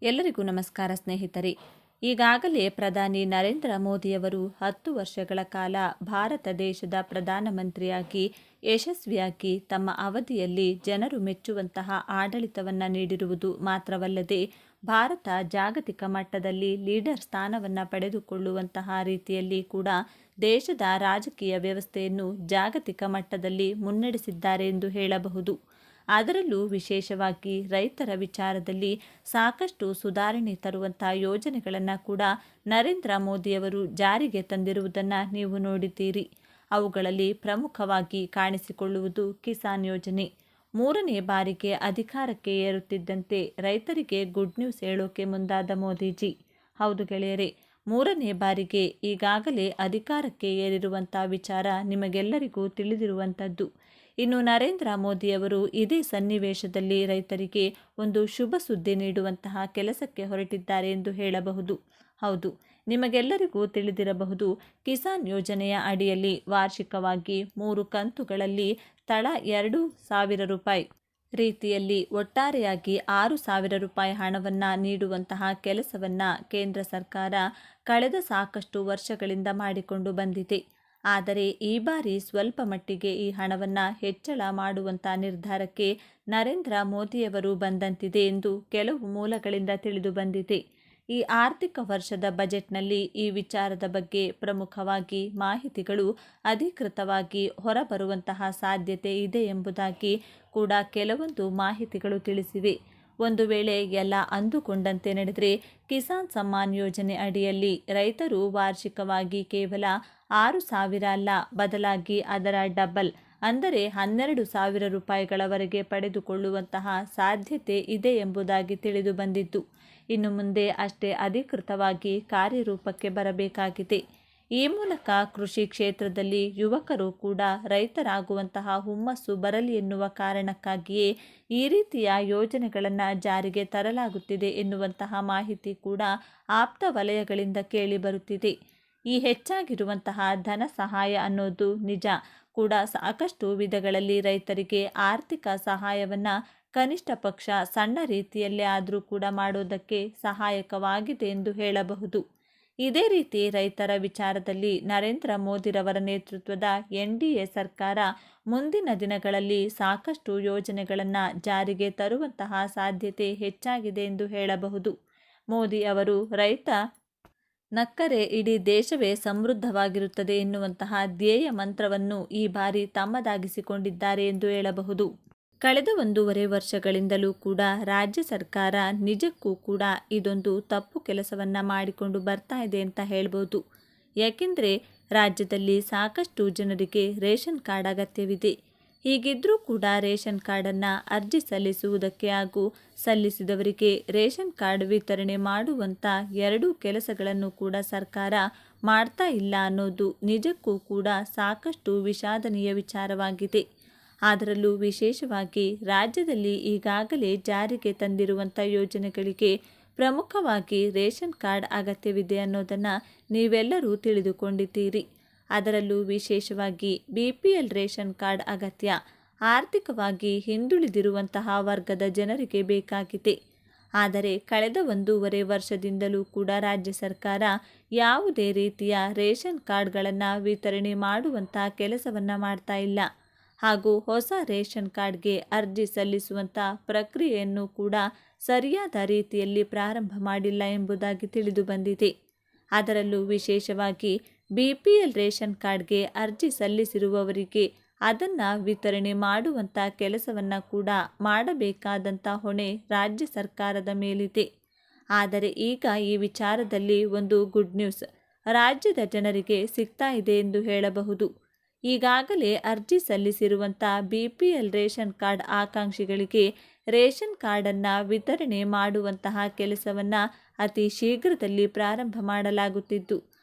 ಎಲ್ಲರಿಗೂ ನಮಸ್ಕಾರ ಸ್ನೇಹಿತರೆ. ಈಗಾಗಲೇ ಪ್ರಧಾನಿ ನರೇಂದ್ರ ಮೋದಿಯವರು 10 ವರ್ಷಗಳ ಕಾಲ ಭಾರತ ದೇಶದ ಪ್ರಧಾನಮಂತ್ರಿಯಾಗಿ ಯಶಸ್ವಿಯಾಗಿ ತಮ್ಮ ಅವಧಿಯಲ್ಲಿ ಜನರು ಮೆಚ್ಚುವಂತಹ ಆಡಳಿತವನ್ನು ನೀಡಿರುವುದು ಮಾತ್ರವಲ್ಲದೆ ಭಾರತ ಜಾಗತಿಕ ಮಟ್ಟದಲ್ಲಿ ಲೀಡರ್ ಸ್ಥಾನವನ್ನು ಪಡೆದುಕೊಳ್ಳುವಂತಹ ರೀತಿಯಲ್ಲಿ ಕೂಡ ದೇಶದ ರಾಜಕೀಯ ವ್ಯವಸ್ಥೆಯನ್ನು ಜಾಗತಿಕ ಮಟ್ಟದಲ್ಲಿ ಮುನ್ನಡೆಸಿದ್ದಾರೆ ಎಂದು ಹೇಳಬಹುದು. ಅದರಲ್ಲೂ ವಿಶೇಷವಾಗಿ ರೈತರ ವಿಚಾರದಲ್ಲಿ ಸಾಕಷ್ಟು ಸುಧಾರಣೆ ತರುವಂಥ ಯೋಜನೆಗಳನ್ನು ಕೂಡ ನರೇಂದ್ರ ಮೋದಿಯವರು ಜಾರಿಗೆ ತಂದಿರುವುದನ್ನು ನೀವು ನೋಡಿದ್ದೀರಿ. ಅವುಗಳಲ್ಲಿ ಪ್ರಮುಖವಾಗಿ ಕಾಣಿಸಿಕೊಳ್ಳುವುದು ಕಿಸಾನ್ ಯೋಜನೆ. 3ನೇ ಬಾರಿಗೆ ಅಧಿಕಾರಕ್ಕೆ ಏರುತ್ತಿದ್ದಂತೆ ರೈತರಿಗೆ ಗುಡ್ ನ್ಯೂಸ್ ಹೇಳೋಕೆ ಮುಂದಾದ ಮೋದಿಜಿ. ಹೌದು ಗೆಳೆಯರೇ, 3ನೇ ಬಾರಿಗೆ ಈಗಾಗಲೇ ಅಧಿಕಾರಕ್ಕೆ ಏರಿರುವಂಥ ವಿಚಾರ ನಿಮಗೆಲ್ಲರಿಗೂ ತಿಳಿದಿರುವಂಥದ್ದು. ಇನ್ನು ನರೇಂದ್ರ ಮೋದಿಯವರು ಇದೇ ಸನ್ನಿವೇಶದಲ್ಲಿ ರೈತರಿಗೆ ಒಂದು ಶುಭ ಸುದ್ದಿ ನೀಡುವಂತಹ ಕೆಲಸಕ್ಕೆ ಹೊರಟಿದ್ದಾರೆ ಎಂದು ಹೇಳಬಹುದು. ಹೌದು, ನಿಮಗೆಲ್ಲರಿಗೂ ತಿಳಿದಿರಬಹುದು, ಕಿಸಾನ್ ಯೋಜನೆಯ ಅಡಿಯಲ್ಲಿ ವಾರ್ಷಿಕವಾಗಿ 3 ಕಂತುಗಳಲ್ಲಿ ತಲಾ 2,000 ರೂಪಾಯಿ ರೀತಿಯಲ್ಲಿ ಒಟ್ಟಾರೆಯಾಗಿ 6,000 ರೂಪಾಯಿ ಹಣವನ್ನು ನೀಡುವಂತಹ ಕೆಲಸವನ್ನು ಕೇಂದ್ರ ಸರ್ಕಾರ ಕಳೆದ ಸಾಕಷ್ಟು ವರ್ಷಗಳಿಂದ ಮಾಡಿಕೊಂಡು ಬಂದಿದೆ. ಆದರೆ ಈ ಬಾರಿ ಸ್ವಲ್ಪ ಮಟ್ಟಿಗೆ ಈ ಹಣವನ್ನು ಹೆಚ್ಚಳ ಮಾಡುವಂಥ ನಿರ್ಧಾರಕ್ಕೆ ನರೇಂದ್ರ ಮೋದಿಯವರು ಬಂದಂತಿದೆ ಎಂದು ಕೆಲವು ಮೂಲಗಳಿಂದ ತಿಳಿದು ಬಂದಿದೆ. ಈ ಆರ್ಥಿಕ ವರ್ಷದ ಬಜೆಟ್ನಲ್ಲಿ ಈ ವಿಚಾರದ ಬಗ್ಗೆ ಪ್ರಮುಖವಾಗಿ ಮಾಹಿತಿಗಳು ಅಧಿಕೃತವಾಗಿ ಹೊರಬರುವಂತಹ ಸಾಧ್ಯತೆ ಇದೆ ಎಂಬುದಾಗಿ ಕೂಡ ಕೆಲವೊಂದು ಮಾಹಿತಿಗಳು ತಿಳಿಸಿವೆ. ಒಂದು ವೇಳೆ ಎಲ್ಲ ಅಂದುಕೊಂಡಂತೆ ನಡೆದರೆ ಕಿಸಾನ್ ಸಮ್ಮಾನ್ ಯೋಜನೆ ಅಡಿಯಲ್ಲಿ ರೈತರು ವಾರ್ಷಿಕವಾಗಿ ಕೇವಲ 6,000 ಅಲ್ಲ, ಬದಲಾಗಿ ಅದರ ಡಬಲ್ ಅಂದರೆ 12,000 ರೂಪಾಯಿಗಳವರೆಗೆ ಪಡೆದುಕೊಳ್ಳುವಂತಹ ಸಾಧ್ಯತೆ ಇದೆ ಎಂಬುದಾಗಿ ತಿಳಿದು ಬಂದಿದ್ದು ಇನ್ನು ಮುಂದೆ ಅಷ್ಟೇ ಅಧಿಕೃತವಾಗಿ ಕಾರ್ಯರೂಪಕ್ಕೆ ಬರಬೇಕಾಗಿದೆ. ಈ ಮೂಲಕ ಕೃಷಿ ಕ್ಷೇತ್ರದಲ್ಲಿ ಯುವಕರು ಕೂಡ ರೈತರಾಗುವಂತಹ ಹುಮ್ಮಸ್ಸು ಬರಲಿ ಎನ್ನುವ ಕಾರಣಕ್ಕಾಗಿಯೇ ಈ ರೀತಿಯ ಯೋಜನೆಗಳನ್ನು ಜಾರಿಗೆ ತರಲಾಗುತ್ತಿದೆ ಎನ್ನುವಂತಹ ಮಾಹಿತಿ ಕೂಡ ಆಪ್ತ ವಲಯಗಳಿಂದ ಕೇಳಿಬರುತ್ತಿದೆ. ಈ ಹೆಚ್ಚಾಗಿರುವಂತಹ ಧನ ಸಹಾಯ ಅನ್ನೋದು ನಿಜ ಕೂಡ ಸಾಕಷ್ಟು ವಿಧಗಳಲ್ಲಿ ರೈತರಿಗೆ ಆರ್ಥಿಕ ಸಹಾಯವನ್ನು ಕನಿಷ್ಠ ಪಕ್ಷ ಸಣ್ಣ ರೀತಿಯಲ್ಲೇ ಆದರೂ ಕೂಡ ಮಾಡೋದಕ್ಕೆ ಸಹಾಯಕವಾಗಿದೆ ಎಂದು ಹೇಳಬಹುದು. ಇದೇ ರೀತಿ ರೈತರ ವಿಚಾರದಲ್ಲಿ ನರೇಂದ್ರ ಮೋದಿರವರ ನೇತೃತ್ವದ NDA ಸರ್ಕಾರ ಮುಂದಿನ ದಿನಗಳಲ್ಲಿ ಸಾಕಷ್ಟು ಯೋಜನೆಗಳನ್ನು ಜಾರಿಗೆ ತರುವಂತಹ ಸಾಧ್ಯತೆ ಹೆಚ್ಚಾಗಿದೆ ಎಂದು ಹೇಳಬಹುದು. ಮೋದಿ ಅವರು ರೈತ ನಕ್ಕರೆ ಇಡೀ ದೇಶವೇ ಸಮೃದ್ಧವಾಗಿರುತ್ತದೆ ಎನ್ನುವಂತಹ ಧ್ಯೇಯ ಮಂತ್ರವನ್ನು ಈ ಬಾರಿ ತಮ್ಮದಾಗಿಸಿಕೊಂಡಿದ್ದಾರೆ ಎಂದು ಹೇಳಬಹುದು. ಕಳೆದ 1.5 ವರ್ಷಗಳಿಂದಲೂ ಕೂಡ ರಾಜ್ಯ ಸರ್ಕಾರ ನಿಜಕ್ಕೂ ಕೂಡ ಇದೊಂದು ತಪ್ಪು ಕೆಲಸವನ್ನು ಮಾಡಿಕೊಂಡು ಬರ್ತಾ ಇದೆ ಅಂತ ಹೇಳ್ಬೋದು. ಯಾಕೆಂದರೆ ರಾಜ್ಯದಲ್ಲಿ ಸಾಕಷ್ಟು ಜನರಿಗೆ ರೇಷನ್ ಕಾರ್ಡ್ ಅಗತ್ಯವಿದೆ. ಹೀಗಿದ್ದರೂ ಕೂಡ ರೇಷನ್ ಕಾರ್ಡನ್ನು ಅರ್ಜಿ ಸಲ್ಲಿಸುವುದಕ್ಕೆ ಹಾಗೂ ಸಲ್ಲಿಸಿದವರಿಗೆ ರೇಷನ್ ಕಾರ್ಡ್ ವಿತರಣೆ ಮಾಡುವಂಥ 2 ಕೆಲಸಗಳನ್ನು ಕೂಡ ಸರ್ಕಾರ ಮಾಡ್ತಾ ಇಲ್ಲ ಅನ್ನೋದು ನಿಜಕ್ಕೂ ಕೂಡ ಸಾಕಷ್ಟು ವಿಷಾದನೀಯ ವಿಚಾರವಾಗಿದೆ. ಅದರಲ್ಲೂ ವಿಶೇಷವಾಗಿ ರಾಜ್ಯದಲ್ಲಿ ಈಗಾಗಲೇ ಜಾರಿಗೆ ತಂದಿರುವಂಥ ಯೋಜನೆಗಳಿಗೆ ಪ್ರಮುಖವಾಗಿ ರೇಷನ್ ಕಾರ್ಡ್ ಅಗತ್ಯವಿದೆ ಅನ್ನೋದನ್ನು ನೀವೆಲ್ಲರೂ ತಿಳಿದುಕೊಂಡಿದ್ದೀರಿ. ಅದರಲ್ಲೂ ವಿಶೇಷವಾಗಿ BPL ರೇಷನ್ ಕಾರ್ಡ್ ಅಗತ್ಯ ಆರ್ಥಿಕವಾಗಿ ಹಿಂದುಳಿದಿರುವಂತಹ ವರ್ಗದ ಜನರಿಗೆ ಬೇಕಾಗಿದೆ. ಆದರೆ ಕಳೆದ 1.5 ವರ್ಷದಿಂದಲೂ ಕೂಡ ರಾಜ್ಯ ಸರ್ಕಾರ ಯಾವುದೇ ರೀತಿಯ ರೇಷನ್ ಕಾರ್ಡ್ಗಳನ್ನು ವಿತರಣೆ ಮಾಡುವಂಥ ಕೆಲಸವನ್ನು ಮಾಡ್ತಾ ಇಲ್ಲ ಹಾಗೂ ಹೊಸ ರೇಷನ್ ಕಾರ್ಡ್ಗೆ ಅರ್ಜಿ ಸಲ್ಲಿಸುವಂಥ ಪ್ರಕ್ರಿಯೆಯನ್ನು ಕೂಡ ಸರಿಯಾದ ರೀತಿಯಲ್ಲಿ ಪ್ರಾರಂಭ ಮಾಡಿಲ್ಲ ಎಂಬುದಾಗಿ ತಿಳಿದು ಬಂದಿದೆ. ಅದರಲ್ಲೂ ವಿಶೇಷವಾಗಿ BPL ರೇಷನ್ ಕಾರ್ಡ್ಗೆ ಅರ್ಜಿ ಸಲ್ಲಿಸಿರುವವರಿಗೆ ಅದನ್ನು ವಿತರಣೆ ಮಾಡುವಂಥ ಕೆಲಸವನ್ನು ಕೂಡ ಮಾಡಬೇಕಾದಂಥ ಹೊಣೆ ರಾಜ್ಯ ಸರ್ಕಾರದ ಮೇಲಿದೆ. ಆದರೆ ಈಗ ಈ ವಿಚಾರದಲ್ಲಿ ಒಂದು ಗುಡ್ ನ್ಯೂಸ್ ರಾಜ್ಯದ ಜನರಿಗೆ ಸಿಗ್ತಾ ಇದೆ ಎಂದು ಹೇಳಬಹುದು. ಈಗಾಗಲೇ ಅರ್ಜಿ ಸಲ್ಲಿಸಿರುವಂಥ BPL ರೇಷನ್ ಕಾರ್ಡ್ ಆಕಾಂಕ್ಷಿಗಳಿಗೆ ರೇಷನ್ ಕಾರ್ಡನ್ನು ವಿತರಣೆ ಮಾಡುವಂತಹ ಕೆಲಸವನ್ನು ಅತಿ ಶೀಘ್ರದಲ್ಲಿ ಪ್ರಾರಂಭ ಮಾಡಲಾಗುತ್ತಿದ್ದು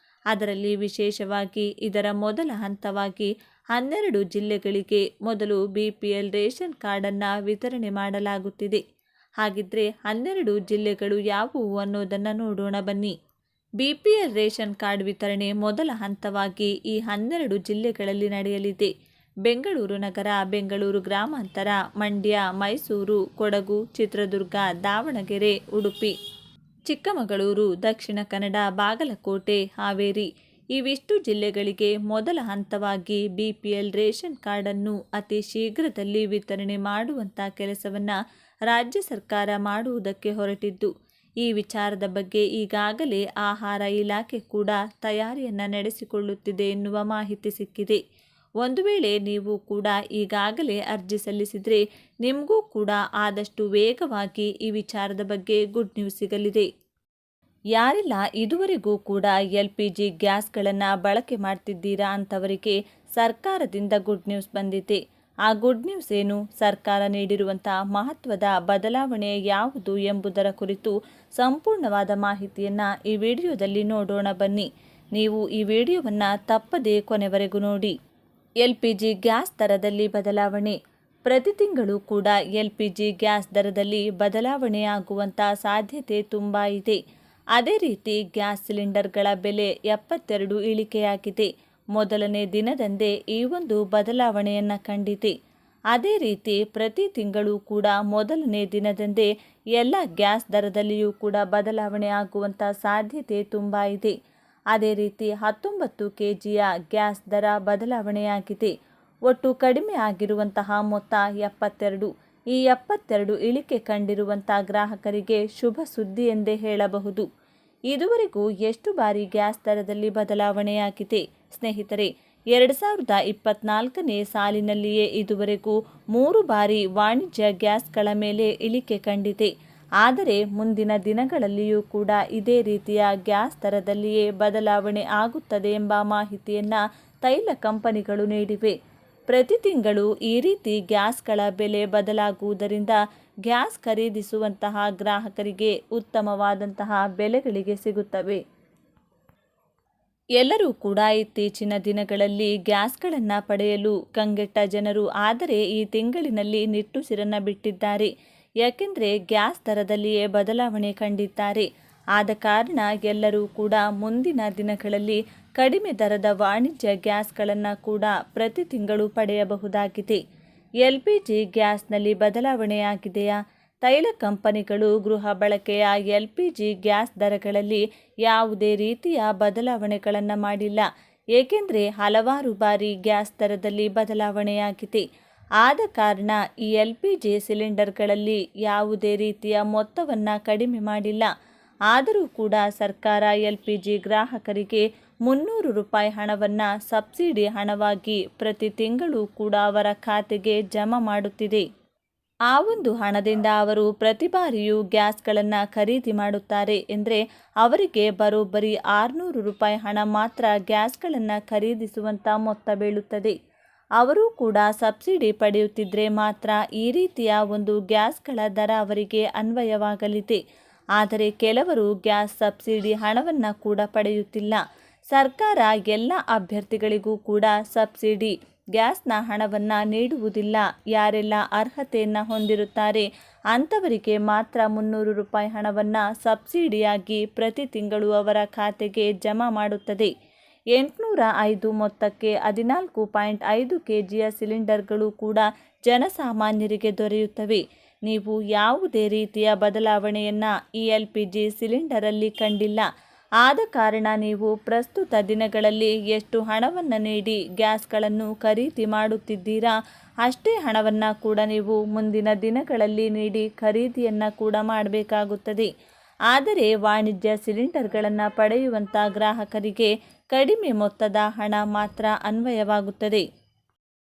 ಅದರಲ್ಲಿ ವಿಶೇಷವಾಗಿ ಇದರ ಮೊದಲ ಹಂತವಾಗಿ 12 ಜಿಲ್ಲೆಗಳಿಗೆ ಮೊದಲು BPL ರೇಷನ್ ಕಾರ್ಡನ್ನು ವಿತರಣೆ ಮಾಡಲಾಗುತ್ತಿದೆ. ಹಾಗಿದ್ರೆ 12 ಜಿಲ್ಲೆಗಳು ಯಾವುವು ಅನ್ನೋದನ್ನು ನೋಡೋಣ ಬನ್ನಿ. BPL ರೇಷನ್ ಕಾರ್ಡ್ ವಿತರಣೆ ಮೊದಲ ಹಂತವಾಗಿ ಈ 12 ಜಿಲ್ಲೆಗಳಲ್ಲಿ ನಡೆಯಲಿದೆ. ಬೆಂಗಳೂರು ನಗರ, ಬೆಂಗಳೂರು ಗ್ರಾಮಾಂತರ, ಮಂಡ್ಯ, ಮೈಸೂರು, ಕೊಡಗು, ಚಿತ್ರದುರ್ಗ, ದಾವಣಗೆರೆ, ಉಡುಪಿ ಚಿಕ್ಕಮಗಳೂರು, ದಕ್ಷಿಣ ಕನ್ನಡ, ಬಾಗಲಕೋಟೆ, ಹಾವೇರಿ ಇವಿಷ್ಟು ಜಿಲ್ಲೆಗಳಿಗೆ ಮೊದಲ ಹಂತವಾಗಿ ಬಿಪಿಎಲ್ ರೇಷನ್ ಕಾರ್ಡನ್ನು ಅತಿ ಶೀಘ್ರದಲ್ಲಿ ವಿತರಣೆ ಮಾಡುವಂಥ ಕೆಲಸವನ್ನು ರಾಜ್ಯ ಸರ್ಕಾರ ಮಾಡುವುದಕ್ಕೆ ಹೊರಟಿದ್ದು, ಈ ವಿಚಾರದ ಬಗ್ಗೆ ಈಗಾಗಲೇ ಆಹಾರ ಇಲಾಖೆ ಕೂಡ ತಯಾರಿಯನ್ನು ನಡೆಸಿಕೊಳ್ಳುತ್ತಿದೆ ಎನ್ನುವ ಮಾಹಿತಿ ಸಿಕ್ಕಿದೆ. ಒಂದು ವೇಳೆ ನೀವು ಕೂಡ ಈಗಾಗಲೇ ಅರ್ಜಿ ಸಲ್ಲಿಸಿದರೆ ನಿಮಗೂ ಕೂಡ ಆದಷ್ಟು ವೇಗವಾಗಿ ಈ ವಿಚಾರದ ಬಗ್ಗೆ ಗುಡ್ ನ್ಯೂಸ್ ಸಿಗಲಿದೆ. ಯಾರೆಲ್ಲ ಇದುವರೆಗೂ ಕೂಡ LPG ಗ್ಯಾಸ್ಗಳನ್ನು ಬಳಕೆ ಮಾಡ್ತಿದ್ದೀರಾ ಅಂಥವರಿಗೆ ಸರ್ಕಾರದಿಂದ ಗುಡ್ ನ್ಯೂಸ್ ಬಂದಿದೆ. ಆ ಗುಡ್ ನ್ಯೂಸ್ ಏನು, ಸರ್ಕಾರ ನೀಡಿರುವಂಥ ಮಹತ್ವದ ಬದಲಾವಣೆ ಯಾವುದು ಎಂಬುದರ ಕುರಿತು ಸಂಪೂರ್ಣವಾದ ಮಾಹಿತಿಯನ್ನು ಈ ವಿಡಿಯೋದಲ್ಲಿ ನೋಡೋಣ ಬನ್ನಿ. ನೀವು ಈ ವಿಡಿಯೋವನ್ನು ತಪ್ಪದೇ ಕೊನೆವರೆಗೂ ನೋಡಿ. LPG ಗ್ಯಾಸ್ ದರದಲ್ಲಿ ಬದಲಾವಣೆ. ಪ್ರತಿ ತಿಂಗಳು ಕೂಡ LPG ಗ್ಯಾಸ್ ದರದಲ್ಲಿ ಬದಲಾವಣೆ ಆಗುವಂಥ ಸಾಧ್ಯತೆ ತುಂಬ ಇದೆ. ಅದೇ ರೀತಿ ಗ್ಯಾಸ್ ಸಿಲಿಂಡರ್ಗಳ ಬೆಲೆ 72 ಇಳಿಕೆಯಾಗಿದೆ. ಮೊದಲನೇ ದಿನದಂದೇ ಈ ಒಂದು ಬದಲಾವಣೆಯನ್ನು ಕಂಡಿದೆ. ಅದೇ ರೀತಿ ಪ್ರತಿ ತಿಂಗಳು ಕೂಡ ಮೊದಲನೇ ದಿನದಂದೇ ಎಲ್ಲ ಗ್ಯಾಸ್ ದರದಲ್ಲಿಯೂ ಕೂಡ ಬದಲಾವಣೆ ಆಗುವಂಥ ಸಾಧ್ಯತೆ ತುಂಬ ಇದೆ. ಅದೇ ರೀತಿ 19 kgಯ ಗ್ಯಾಸ್ ದರ ಬದಲಾವಣೆಯಾಗಿದೆ. ಒಟ್ಟು ಕಡಿಮೆ ಆಗಿರುವಂತಹ ಮೊತ್ತ 72. ಈ 72 ಇಳಿಕೆ ಕಂಡಿರುವಂಥ ಗ್ರಾಹಕರಿಗೆ ಶುಭ ಸುದ್ದಿ ಎಂದೇ ಹೇಳಬಹುದು. ಇದುವರೆಗೂ ಎಷ್ಟು ಬಾರಿ ಗ್ಯಾಸ್ ದರದಲ್ಲಿ ಬದಲಾವಣೆಯಾಗಿದೆ ಸ್ನೇಹಿತರೆ? 2024ನೇ ಸಾಲಿನಲ್ಲಿಯೇ ಇದುವರೆಗೂ 3 ಬಾರಿ ವಾಣಿಜ್ಯ ಗ್ಯಾಸ್ಗಳ ಮೇಲೆ ಇಳಿಕೆ ಕಂಡಿದೆ. ಆದರೆ ಮುಂದಿನ ದಿನಗಳಲ್ಲಿಯೂ ಕೂಡ ಇದೇ ರೀತಿಯ ಗ್ಯಾಸ್ ದರದಲ್ಲಿಯೇ ಬದಲಾವಣೆ ಆಗುತ್ತದೆ ಎಂಬ ಮಾಹಿತಿಯನ್ನು ತೈಲ ಕಂಪನಿಗಳು ನೀಡಿವೆ. ಪ್ರತಿ ತಿಂಗಳು ಈ ರೀತಿ ಗ್ಯಾಸ್ಗಳ ಬೆಲೆ ಬದಲಾಗುವುದರಿಂದ ಗ್ಯಾಸ್ ಖರೀದಿಸುವಂತಹ ಗ್ರಾಹಕರಿಗೆ ಉತ್ತಮವಾದಂತಹ ಬೆಲೆಗಳಿಗೆ ಸಿಗುತ್ತವೆ. ಎಲ್ಲರೂ ಕೂಡ ಇತ್ತೀಚಿನ ದಿನಗಳಲ್ಲಿ ಗ್ಯಾಸ್ಗಳನ್ನು ಪಡೆಯಲು ಕಂಗೆಟ್ಟ ಜನರು ಆದರೆ ಈ ತಿಂಗಳಿನಲ್ಲಿ ನಿಟ್ಟುಸಿರನ್ನು ಬಿಟ್ಟಿದ್ದಾರೆ. ಯಾಕೆಂದರೆ ಗ್ಯಾಸ್ ದರದಲ್ಲಿಯೇ ಬದಲಾವಣೆ ಕಂಡಿದ್ದಾರೆ. ಆದ ಕಾರಣ ಎಲ್ಲರೂ ಕೂಡ ಮುಂದಿನ ದಿನಗಳಲ್ಲಿ ಕಡಿಮೆ ದರದ ವಾಣಿಜ್ಯ ಗ್ಯಾಸ್ಗಳನ್ನು ಕೂಡ ಪ್ರತಿ ತಿಂಗಳು ಪಡೆಯಬಹುದಾಗಿದೆ. LPG ಗ್ಯಾಸ್ನಲ್ಲಿ ಬದಲಾವಣೆಯಾಗಿದೆಯಾ? ತೈಲ ಕಂಪನಿಗಳು ಗೃಹ ಬಳಕೆಯ LPG ಗ್ಯಾಸ್ ದರಗಳಲ್ಲಿ ಯಾವುದೇ ರೀತಿಯ ಬದಲಾವಣೆಗಳನ್ನು ಮಾಡಿಲ್ಲ. ಏಕೆಂದರೆ ಹಲವಾರು ಬಾರಿ ಗ್ಯಾಸ್ ದರದಲ್ಲಿ ಬದಲಾವಣೆಯಾಗಿದೆ. ಆದ ಕಾರಣ ಈ LPG ಸಿಲಿಂಡರ್ಗಳಲ್ಲಿ ಯಾವುದೇ ರೀತಿಯ ಮೊತ್ತವನ್ನು ಕಡಿಮೆ ಮಾಡಿಲ್ಲ. ಆದರೂ ಕೂಡ ಸರ್ಕಾರ LPG ಗ್ರಾಹಕರಿಗೆ 300 ರೂಪಾಯಿ ಹಣವನ್ನು ಸಬ್ಸಿಡಿ ಹಣವಾಗಿ ಪ್ರತಿ ತಿಂಗಳು ಕೂಡ ಅವರ ಖಾತೆಗೆ ಜಮಾ ಮಾಡುತ್ತಿದೆ. ಆ ಒಂದು ಹಣದಿಂದ ಅವರು ಪ್ರತಿ ಬಾರಿಯೂ ಗ್ಯಾಸ್ಗಳನ್ನು ಖರೀದಿ ಮಾಡುತ್ತಾರೆ ಎಂದರೆ ಅವರಿಗೆ ಬರೋಬ್ಬರಿ 600 ರೂಪಾಯಿ ಹಣ ಮಾತ್ರ ಗ್ಯಾಸ್ಗಳನ್ನು ಖರೀದಿಸುವಂಥ ಮೊತ್ತ ಬೀಳುತ್ತದೆ. ಅವರು ಕೂಡ ಸಬ್ಸಿಡಿ ಪಡೆಯುತ್ತಿದ್ದರೆ ಮಾತ್ರ ಈ ರೀತಿಯ ಒಂದು ಗ್ಯಾಸ್ಗಳ ದರ ಅವರಿಗೆ ಅನ್ವಯವಾಗಲಿದೆ. ಆದರೆ ಕೆಲವರು ಗ್ಯಾಸ್ ಸಬ್ಸಿಡಿ ಹಣವನ್ನು ಕೂಡ ಪಡೆಯುತ್ತಿಲ್ಲ. ಸರ್ಕಾರ ಎಲ್ಲ ಅಭ್ಯರ್ಥಿಗಳಿಗೂ ಕೂಡ ಸಬ್ಸಿಡಿ ಗ್ಯಾಸ್ನ ಹಣವನ್ನು ನೀಡುವುದಿಲ್ಲ. ಯಾರೆಲ್ಲ ಅರ್ಹತೆಯನ್ನು ಹೊಂದಿರುತ್ತಾರೆ ಅಂಥವರಿಗೆ ಮಾತ್ರ 300 ರೂಪಾಯಿ ಹಣವನ್ನು ಸಬ್ಸಿಡಿಯಾಗಿ ಪ್ರತಿ ತಿಂಗಳು ಅವರ ಖಾತೆಗೆ ಜಮಾ ಮಾಡುತ್ತದೆ. 805 ಮೊತ್ತಕ್ಕೆ 14.5 kgಯ ಸಿಲಿಂಡರ್ಗಳು ಕೂಡ ಜನಸಾಮಾನ್ಯರಿಗೆ ದೊರೆಯುತ್ತವೆ. ನೀವು ಯಾವುದೇ ರೀತಿಯ ಬದಲಾವಣೆಯನ್ನು ಈ LPG ಸಿಲಿಂಡರಲ್ಲಿ ಕಂಡಿಲ್ಲ. ಆದ ಕಾರಣ ನೀವು ಪ್ರಸ್ತುತ ದಿನಗಳಲ್ಲಿ ಎಷ್ಟು ಹಣವನ್ನು ನೀಡಿ ಗ್ಯಾಸ್ಗಳನ್ನು ಖರೀದಿ ಮಾಡುತ್ತಿದ್ದೀರಾ ಅಷ್ಟೇ ಹಣವನ್ನು ಕೂಡ ನೀವು ಮುಂದಿನ ದಿನಗಳಲ್ಲಿ ನೀಡಿ ಖರೀದಿಯನ್ನು ಕೂಡ ಮಾಡಬೇಕಾಗುತ್ತದೆ. ಆದರೆ ವಾಣಿಜ್ಯ ಸಿಲಿಂಡರ್ಗಳನ್ನು ಪಡೆಯುವಂಥ ಗ್ರಾಹಕರಿಗೆ ಕಡಿಮೆ ಮೊತ್ತದ ಹಣ ಮಾತ್ರ ಅನ್ವಯವಾಗುತ್ತದೆ.